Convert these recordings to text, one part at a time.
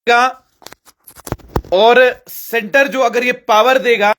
का, और सेंटर जो अगर ये पावर देगा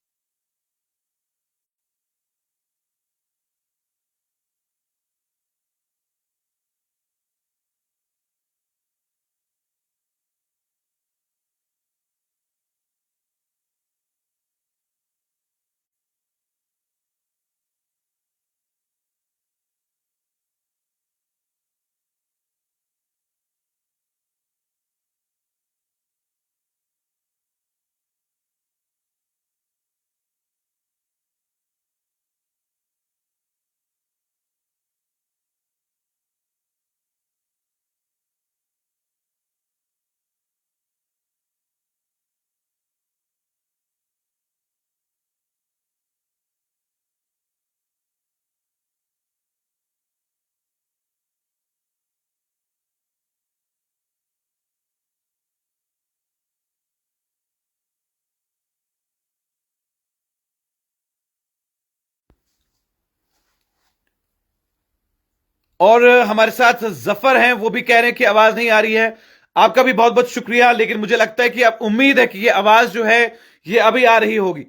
और हमारे साथ जफर हैं, वो भी कह रहे हैं कि आवाज नहीं आ रही है। आपका भी बहुत बहुत शुक्रिया, लेकिन मुझे लगता है कि अब उम्मीद है कि ये आवाज जो है ये अभी आ रही होगी।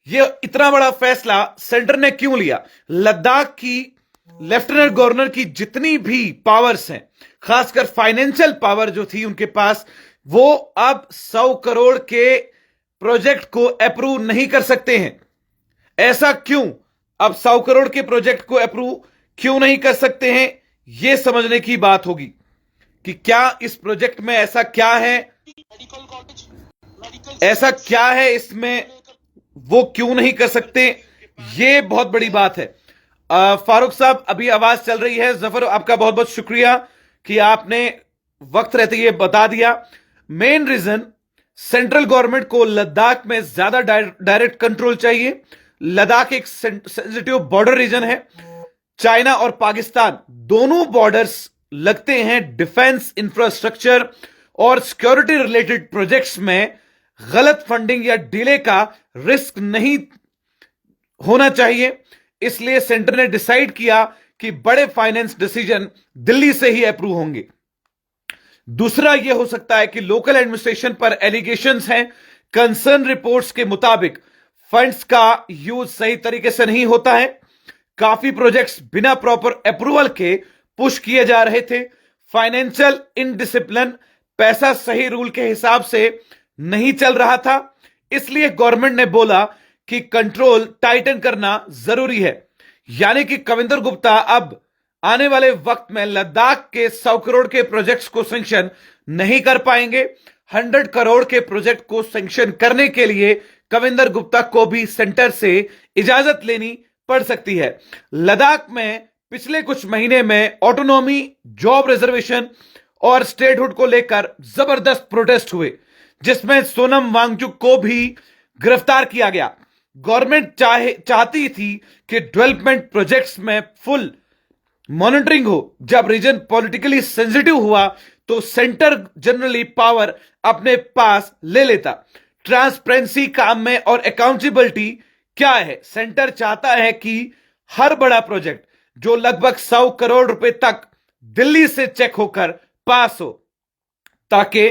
ये इतना बड़ा फैसला सेंटर ने क्यों लिया? लद्दाख की लेफ्टिनेंट गवर्नर की जितनी भी पावर्स हैं, खासकर फाइनेंशियल पावर जो थी उनके पास, वो अब 100 करोड़ के प्रोजेक्ट को अप्रूव नहीं कर सकते हैं। ऐसा क्यों? अब 100 करोड़ के प्रोजेक्ट को अप्रूव क्यों नहीं कर सकते हैं, यह समझने की बात होगी कि क्या इस प्रोजेक्ट में ऐसा क्या है, ऐसा क्या है इसमें, वो क्यों नहीं कर सकते। यह बहुत बड़ी बात है। फारूक साहब, अभी आवाज चल रही है। जफर, आपका बहुत बहुत शुक्रिया कि आपने वक्त रहते ये बता दिया। मेन रीजन, सेंट्रल गवर्नमेंट को लद्दाख में ज्यादा डायरेक्ट कंट्रोल चाहिए। लद्दाख एक सेंसिटिव बॉर्डर रीजन है। चाइना और पाकिस्तान दोनों बॉर्डर्स लगते हैं। डिफेंस, इंफ्रास्ट्रक्चर और सिक्योरिटी रिलेटेड प्रोजेक्ट्स में गलत फंडिंग या डिले का रिस्क नहीं होना चाहिए। इसलिए सेंटर ने डिसाइड किया कि बड़े फाइनेंस डिसीजन दिल्ली से ही अप्रूव होंगे। दूसरा यह हो सकता है कि लोकल एडमिनिस्ट्रेशन पर एलिगेशंस हैं। कंसर्न रिपोर्ट्स के मुताबिक फंड्स का यूज सही तरीके से नहीं होता है। काफी प्रोजेक्ट्स बिना प्रॉपर अप्रूवल के पुश किए जा रहे थे। फाइनेंशियल इनडिसिप्लिन, पैसा सही रूल के हिसाब से नहीं चल रहा था। इसलिए गवर्नमेंट ने बोला कि कंट्रोल टाइटन करना जरूरी है। यानी कि कविंदर गुप्ता अब आने वाले वक्त में लद्दाख के 100 करोड़ के प्रोजेक्ट्स को सैंक्शन नहीं कर पाएंगे। 100 करोड़ के प्रोजेक्ट को सैंक्शन करने के लिए कविंदर गुप्ता को भी सेंटर से इजाजत लेनी पड़ सकती है। लद्दाख में पिछले कुछ महीने में ऑटोनॉमी, जॉब रिजर्वेशन और स्टेटहुड को लेकर जबरदस्त प्रोटेस्ट हुए, जिसमें सोनम वांगचुक को भी गिरफ्तार किया गया। गवर्नमेंट चाहती थी कि डेवलपमेंट प्रोजेक्ट्स में फुल मॉनिटरिंग हो। जब रीजन पॉलिटिकली सेंसिटिव हुआ तो सेंटर जनरली पावर अपने पास ले लेता। ट्रांसपेरेंसी काम में और अकाउंटेबिलिटी क्या है? सेंटर चाहता है कि हर बड़ा प्रोजेक्ट जो लगभग 100 करोड़ रुपए तक दिल्ली से चेक होकर पास हो, ताकि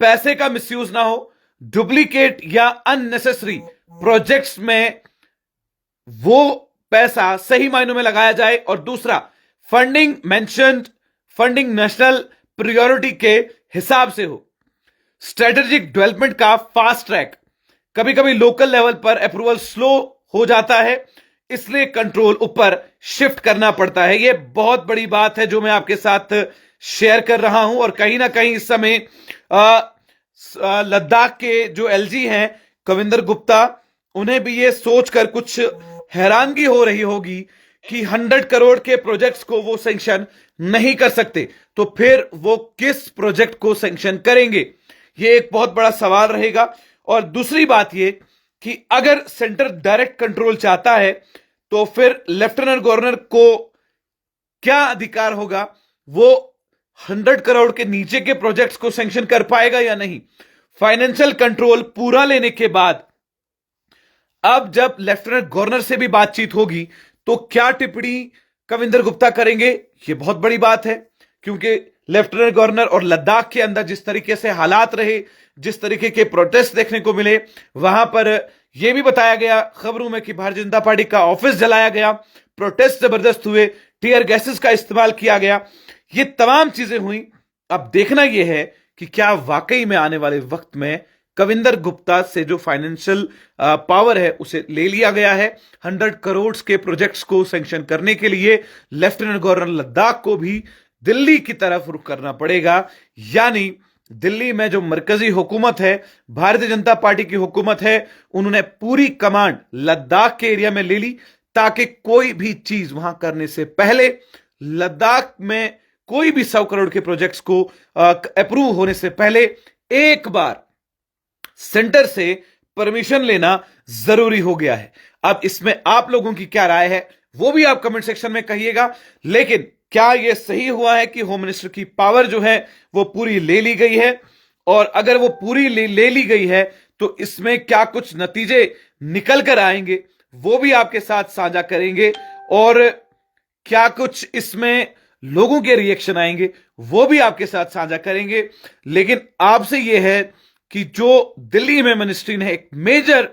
पैसे का मिसयूज ना हो, डुप्लीकेट या अननेसेसरी प्रोजेक्ट्स में वो पैसा सही मायनों में लगाया जाए। और दूसरा, फंडिंग नेशनल प्रायोरिटी के हिसाब से हो। स्ट्रेटेजिक डेवलपमेंट का फास्ट ट्रैक। कभी कभी लोकल लेवल पर अप्रूवल स्लो हो जाता है, इसलिए कंट्रोल ऊपर शिफ्ट करना पड़ता है। यह बहुत बड़ी बात है जो मैं आपके साथ शेयर कर रहा हूं। और कहीं ना कहीं इस समय लद्दाख के जो एलजी हैं कविंदर गुप्ता, उन्हें भी यह सोचकर कुछ हैरानगी हो रही होगी कि 100 करोड़ के प्रोजेक्ट्स को वो सैंक्शन नहीं कर सकते, तो फिर वो किस प्रोजेक्ट को सैंक्शन करेंगे? ये एक बहुत बड़ा सवाल रहेगा। और दूसरी बात ये कि अगर सेंटर डायरेक्ट कंट्रोल चाहता है तो फिर लेफ्टिनेंट गवर्नर को क्या अधिकार होगा? वो 100 करोड़ के नीचे के प्रोजेक्ट्स को सैंक्शन कर पाएगा या नहीं? फाइनेंशियल कंट्रोल पूरा लेने के बाद अब जब लेफ्टिनेंट गवर्नर से भी बातचीत होगी तो क्या टिप्पणी कविंदर गुप्ता करेंगे? यह बहुत बड़ी बात है, क्योंकि लेफ्टिनेंट गवर्नर और लद्दाख के अंदर जिस तरीके से हालात रहे, जिस तरीके के प्रोटेस्ट देखने को मिले, वहां पर यह भी बताया गया खबरों में कि भारतीय जनता पार्टी का ऑफिस जलाया गया, प्रोटेस्ट जबरदस्त हुए, टीयर गैसेस का इस्तेमाल किया गया, ये तमाम चीजें हुई। अब देखना यह है कि क्या वाकई में आने वाले वक्त में कविंदर गुप्ता से जो फाइनेंशियल पावर है उसे ले लिया गया है। 100 करोड़ के प्रोजेक्ट्स को सैंक्शन करने के लिए लेफ्टिनेंट गवर्नर लद्दाख को भी दिल्ली की तरफ रुख करना पड़ेगा, यानी दिल्ली में जो मरकजी हुकूमत है, भारतीय जनता पार्टी की हुकूमत है, उन्होंने पूरी कमांड लद्दाख के एरिया में ले ली, ताकि कोई भी चीज वहां करने से पहले लद्दाख में कोई भी 100 करोड़ के प्रोजेक्ट्स को अप्रूव होने से पहले एक बार सेंटर से परमिशन लेना जरूरी हो गया है। अब इसमें आप लोगों की क्या राय है वो भी आप कमेंट सेक्शन में कहिएगा। लेकिन क्या यह सही हुआ है कि होम मिनिस्टर की पावर जो है वो पूरी ले ली गई है? और अगर वो पूरी ले ली गई है तो इसमें क्या कुछ नतीजे निकल कर आएंगे वो भी आपके साथ साझा करेंगे, और क्या कुछ इसमें लोगों के रिएक्शन आएंगे वो भी आपके साथ साझा करेंगे। लेकिन आपसे यह है कि जो दिल्ली में मिनिस्ट्री ने एक मेजर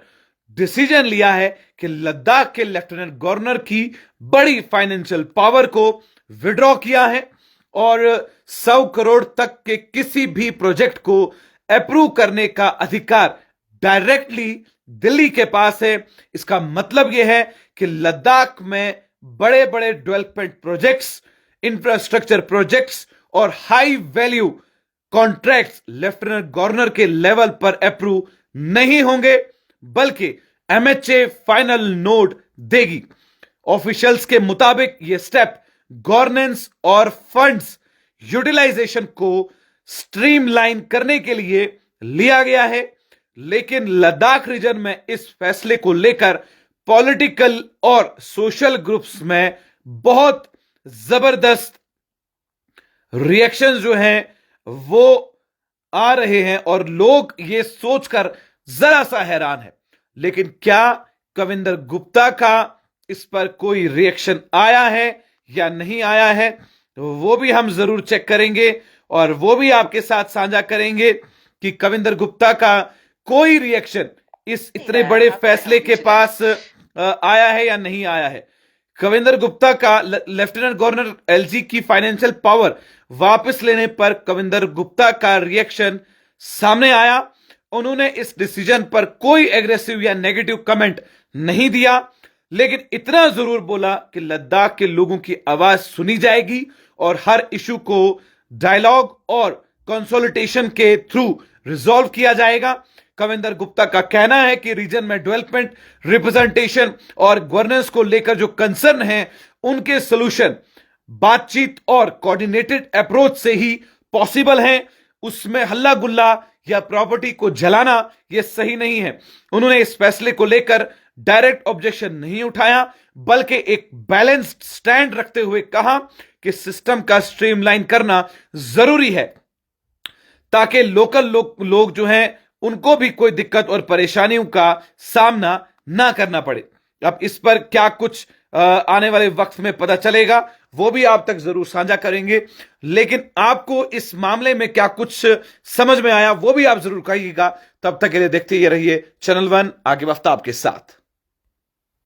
डिसीजन लिया है कि लद्दाख के लेफ्टिनेंट गवर्नर की बड़ी फाइनेंशियल पावर को विड्रॉ किया है और 100 करोड़ तक के किसी भी प्रोजेक्ट को अप्रूव करने का अधिकार डायरेक्टली दिल्ली के पास है। इसका मतलब यह है कि लद्दाख में बड़े बड़े डेवलपमेंट प्रोजेक्ट्स, इंफ्रास्ट्रक्चर प्रोजेक्ट्स और high value contracts lieutenant governor के लेवल पर अप्रूव नहीं होंगे, बल्कि एमएचए फाइनल नोट देगी। ऑफिशियल्स के मुताबिक यह स्टेप गवर्नेंस और फंड्स यूटिलाइजेशन को स्ट्रीमलाइन करने के लिए लिया गया है। लेकिन लद्दाख रीजन में इस फैसले को लेकर पॉलिटिकल और सोशल ग्रुप्स में बहुत जबरदस्त रिएक्शंस जो हैं वो आ रहे हैं और लोग ये सोचकर जरा सा हैरान है। लेकिन क्या कविंदर गुप्ता का इस पर कोई रिएक्शन आया है या नहीं आया है वो भी हम जरूर चेक करेंगे और वो भी आपके साथ साझा करेंगे कि कविंदर गुप्ता का कोई रिएक्शन इस इतने बड़े फैसले के पास आया है या नहीं आया है। कविंदर गुप्ता का लेफ्टिनेंट गवर्नर एलजी की फाइनेंशियल पावर वापस लेने पर कविंदर गुप्ता का रिएक्शन सामने आया। उन्होंने इस डिसीजन पर कोई एग्रेसिव या नेगेटिव कमेंट नहीं दिया, लेकिन इतना जरूर बोला कि लद्दाख के लोगों की आवाज सुनी जाएगी और हर इशू को डायलॉग और कंसोलिडेशन के थ्रू रिजॉल्व किया जाएगा। कविंदर गुप्ता का कहना है कि रीजन में डेवलपमेंट, रिप्रेजेंटेशन और गवर्नेंस को लेकर जो कंसर्न है उनके सोल्यूशन बातचीत और कोऑर्डिनेटेड अप्रोच से ही पॉसिबल है। उसमें हल्ला गुल्ला या प्रॉपर्टी को जलाना यह सही नहीं है। उन्होंने इस फैसले को लेकर डायरेक्ट ऑब्जेक्शन नहीं उठाया, बल्कि एक बैलेंस्ड स्टैंड रखते हुए कहा कि सिस्टम का स्ट्रीमलाइन करना जरूरी है ताकि लोकल लोग जो हैं उनको भी कोई दिक्कत और परेशानियों का सामना ना करना पड़े। अब इस पर क्या कुछ आने वाले वक्त में पता चलेगा वो भी आप तक जरूर साझा करेंगे। लेकिन आपको इस मामले में क्या कुछ समझ में आया वो भी आप जरूर कहिएगा। तब तक के लिए देखते ही रहिए चैनल वन, आगे वक्त आपके साथ।